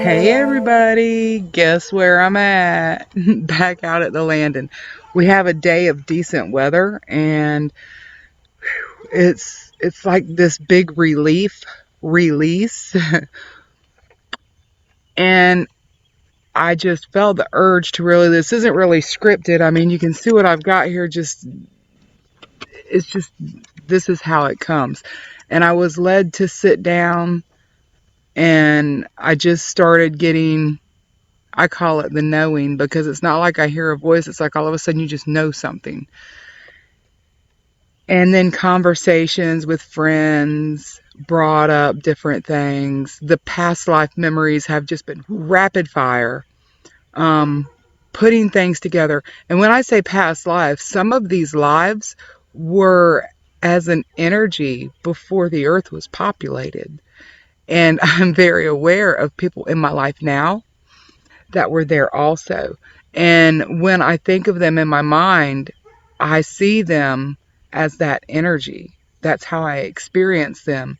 Hey everybody, guess where I'm at? Back out at the landing. We have a day of decent weather and it's like this big release. And I just felt the urge to really, this isn't really scripted. I mean, you can see what I've got here, it's just, this is how it comes. And I was led to sit down and I just started getting, I call it the knowing, because it's not like I hear a voice. It's like all of a sudden you just know something. And then conversations with friends brought up different things. The past life memories have just been rapid fire, putting things together. And when I say past lives, some of these lives were as an energy before the earth was populated. And I'm very aware of people in my life now that were there also. And when I think of them in my mind, I see them as that energy. That's how I experience them.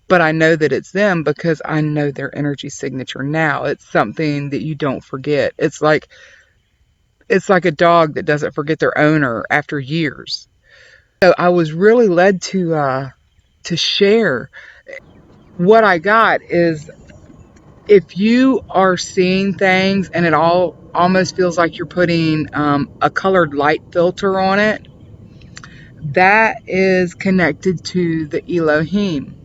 But I know that it's them because I know their energy signature now. It's something that you don't forget. It's like a dog that doesn't forget their owner after years. So I was really led to share. What I got is, if you are seeing things and it all almost feels like you're putting a colored light filter on it, that is connected to the Elohim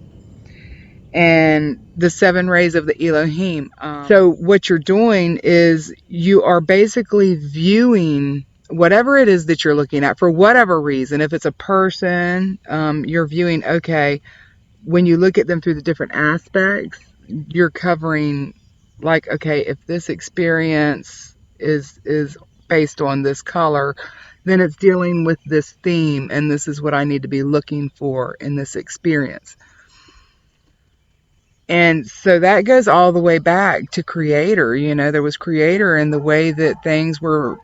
and the 7 rays of the Elohim. So what you're doing is you are basically viewing whatever it is that you're looking at for whatever reason. If it's a person, you're viewing, okay, when you look at them through the different aspects, you're covering, like, okay, if this experience is based on this color, then it's dealing with this theme, and this is what I need to be looking for in this experience. And so that goes all the way back to creator. You know, there was creator, and the way that things were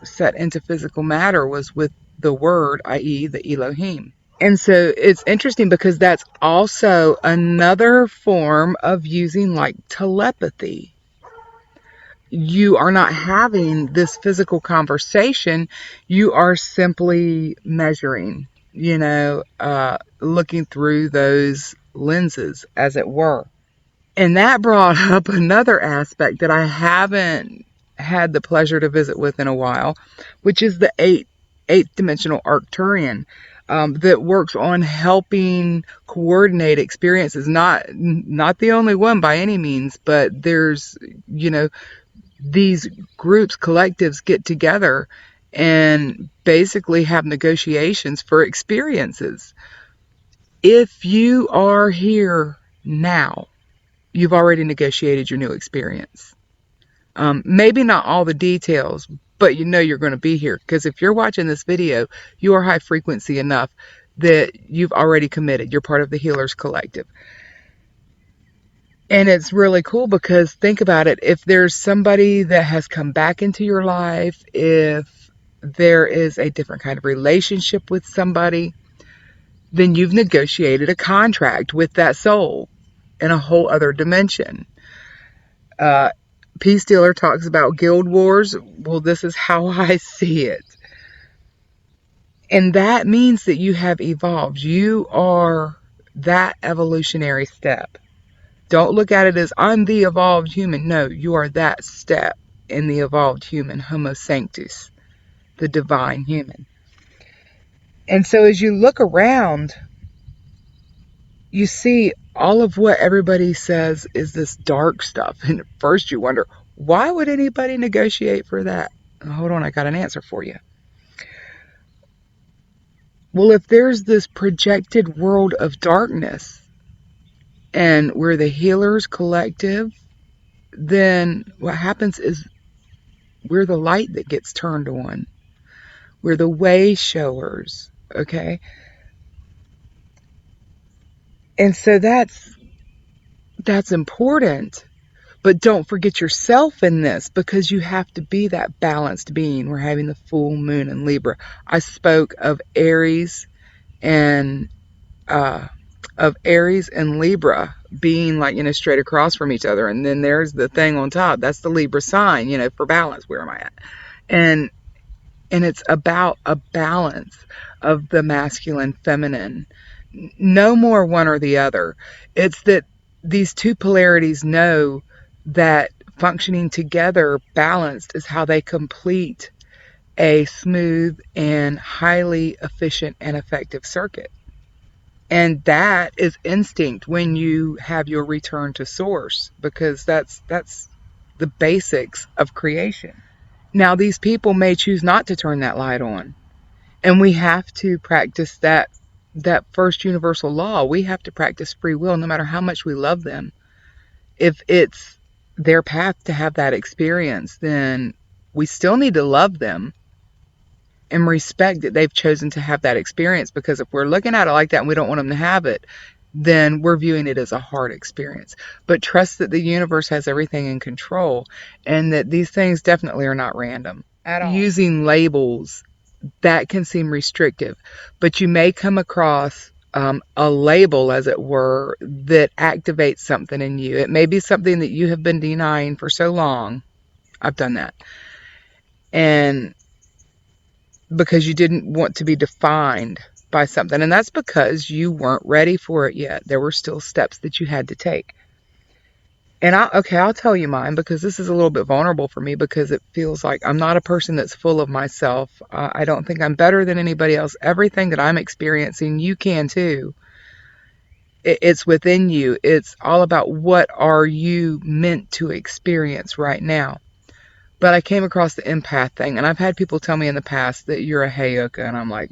set into physical matter was with the word, i.e. the Elohim. And so it's interesting because that's also another form of using like telepathy. You are not having this physical conversation. You are simply measuring, looking through those lenses, as it were. And that brought up another aspect that I haven't had the pleasure to visit with in a while, which is the eighth dimensional Arcturian, that works on helping coordinate experiences. Not the only one by any means, but there's, these groups, collectives get together and basically have negotiations for experiences. If you are here now, you've already negotiated your new experience. Maybe not all the details, but you know you're going to be here, because if you're watching this video, you are high frequency enough that you've already committed. You're part of the Healers Collective. And it's really cool because think about it. If there's somebody that has come back into your life, if there is a different kind of relationship with somebody, then you've negotiated a contract with that soul in a whole other dimension. Peace Dealer talks about guild wars. Well, this is how I see it. And that means that you have evolved. You are that evolutionary step. Don't look at it as I'm the evolved human. No, you are that step in the evolved human, Homo Sanctus, the divine human. And so as you look around, you see all of what everybody says is this dark stuff. And at first you wonder, why would anybody negotiate for that? Hold on, I got an answer for you. Well, if there's this projected world of darkness and we're the Healers Collective, then what happens is we're the light that gets turned on. We're the way showers, okay? And so that's important. But don't forget yourself in this, because you have to be that balanced being. We're having the full moon in Libra. I spoke of Aries and of Aries and Libra being like, straight across from each other. And then there's the thing on top. That's the Libra sign, for balance. Where am I at? And it's about a balance of the masculine, feminine. No more one or the other. It's that these two polarities know that functioning together, balanced, is how they complete a smooth and highly efficient and effective circuit. And that is instinct when you have your return to source, because that's the basics of creation. Now, these people may choose not to turn that light on, and we have to practice that first universal law. We have to practice free will, no matter how much we love them. If it's their path to have that experience, then we still need to love them and respect that they've chosen to have that experience, because if we're looking at it like that and we don't want them to have it, then we're viewing it as a hard experience. But trust that the universe has everything in control, and that these things definitely are not random at all. Using labels, that can seem restrictive, but you may come across a label, as it were, that activates something in you. It may be something that you have been denying for so long. I've done that. And because you didn't want to be defined by something. And that's because you weren't ready for it yet. There were still steps that you had to take. And I'll tell you mine, because this is a little bit vulnerable for me, because it feels like I'm not a person that's full of myself. I don't think I'm better than anybody else. Everything that I'm experiencing, you can too. It's within you. It's all about what are you meant to experience right now. But I came across the empath thing, and I've had people tell me in the past that you're a heyoka, and I'm like,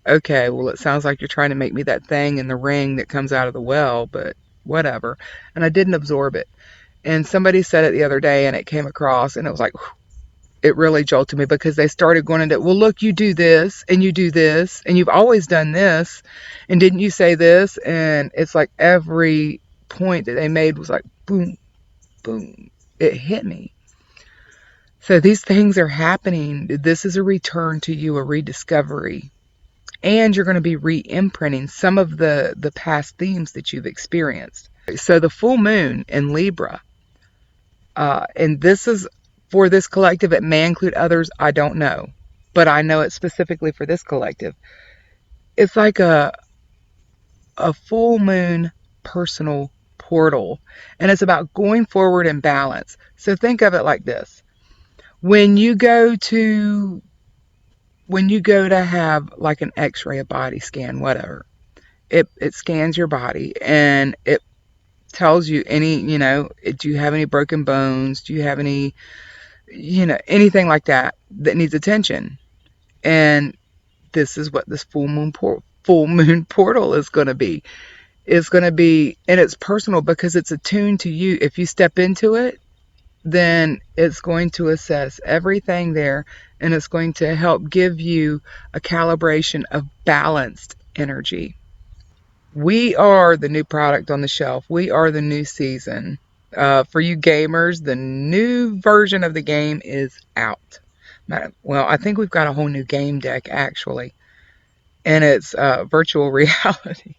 okay, well, it sounds like you're trying to make me that thing in the ring that comes out of the well, but whatever. And I didn't absorb it. And somebody said it the other day, and it came across, and it was like, it really jolted me, because they started going into, well, look, you do this, and you do this, and you've always done this, and didn't you say this? And it's like every point that they made was like, boom, boom. It hit me. So these things are happening. This is a return to you, a rediscovery. And you're going to be re-imprinting some of the past themes that you've experienced. So the full moon in Libra, and this is for this collective. It may include others, I don't know. But I know it's specifically for this collective. It's like a full moon personal portal. And it's about going forward in balance. So think of it like this. When you go to have like an x-ray, a body scan, whatever, it scans your body, and it tells you any, do you have any broken bones? Do you have any, anything like that needs attention? And this is what this full moon portal is going to be. It's going to be, and it's personal because it's attuned to you. If you step into it, then it's going to assess everything there, and it's going to help give you a calibration of balanced energy. We are the new product on the shelf. We are the new season. For you gamers, the new version of the game is out. Well, I think we've got a whole new game deck, actually, and it's virtual reality.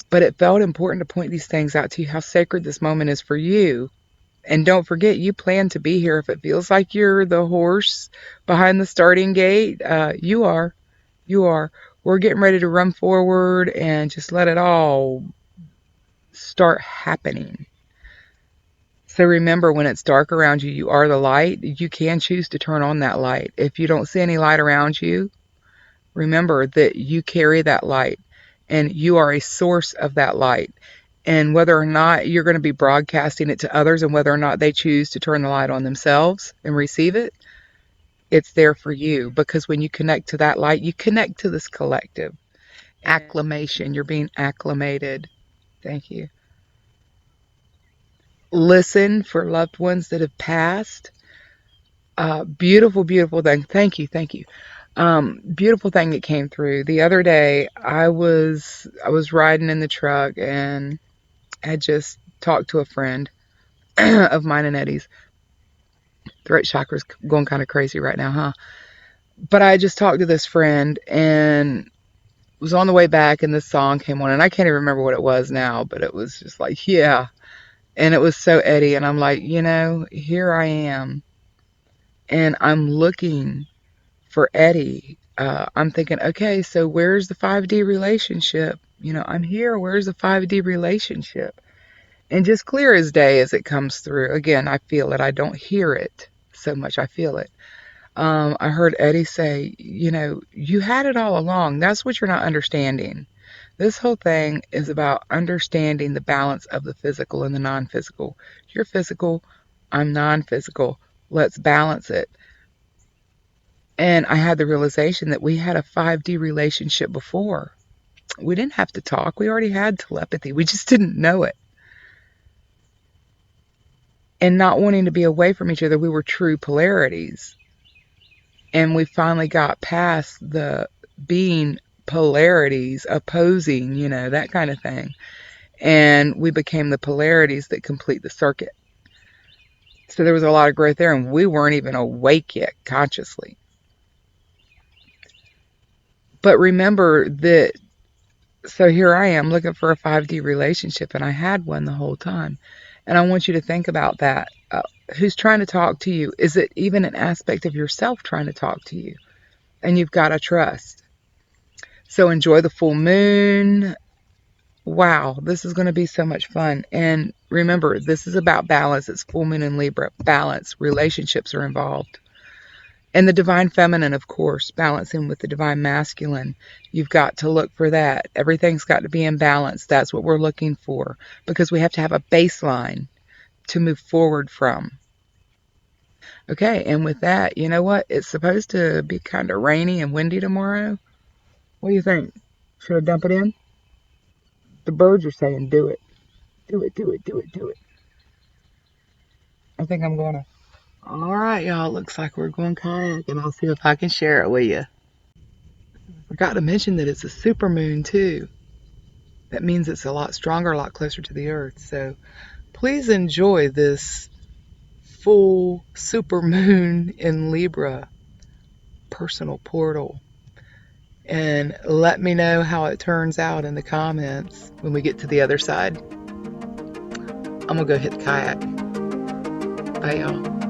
But it felt important to point these things out to you, how sacred this moment is for you. And don't forget, you plan to be here. If it feels like you're the horse behind the starting gate, you are. You are. We're getting ready to run forward and just let it all start happening. So remember, when it's dark around you, you are the light. You can choose to turn on that light. If you don't see any light around you, remember that you carry that light, and you are a source of that light. And whether or not you're going to be broadcasting it to others, and whether or not they choose to turn the light on themselves and receive it, it's there for you. Because when you connect to that light, you connect to this collective. Acclamation. You're being acclimated. Thank you. Listen for loved ones that have passed. Beautiful, beautiful thing. Thank you. Thank you. Beautiful thing that came through. The other day, I was riding in the truck, and had just talked to a friend of mine and Eddie's. Throat chakra's going kind of crazy right now, huh? But I just talked to this friend, and was on the way back and this song came on, and I can't even remember what it was now, but it was just like, yeah. And it was so Eddie, and I'm like, here I am, and I'm looking for Eddie. I'm thinking, okay, so where's the 5D relationship? I'm here. Where's the 5D relationship? And just clear as day as it comes through. Again, I feel it. I don't hear it so much. I feel it. I heard Eddie say, you had it all along. That's what you're not understanding. This whole thing is about understanding the balance of the physical and the non physical. You're physical, I'm non physical. Let's balance it. And I had the realization that we had a 5D relationship before. We didn't have to talk, we already had telepathy. We just didn't know it. And not wanting to be away from each other, we were true polarities. And we finally got past the being polarities, opposing, that kind of thing. And we became the polarities that complete the circuit. So there was a lot of growth there, and we weren't even awake yet consciously. But remember that, so here I am looking for a 5D relationship, and I had one the whole time. And I want you to think about that. Who's trying to talk to you? Is it even an aspect of yourself trying to talk to you? And you've got to trust. So enjoy the full moon. Wow, this is going to be so much fun. And remember, this is about balance. It's full moon in Libra. Balance. Relationships are involved. And the divine feminine, of course, balancing with the divine masculine. You've got to look for that. Everything's got to be in balance. That's what we're looking for, because we have to have a baseline to move forward from. Okay, and with that, you know what? It's supposed to be kind of rainy and windy tomorrow. What do you think? Should I dump it in? The birds are saying, do it. Do it, do it, do it, do it. I think I'm going to. All right, y'all. Looks like we're going kayaking. I'll see if I can share it with you. Forgot to mention that it's a super moon, too. That means it's a lot stronger, a lot closer to the earth. So please enjoy this full super moon in Libra personal portal. And let me know how it turns out in the comments when we get to the other side. I'm going to go hit the kayak. Bye, y'all.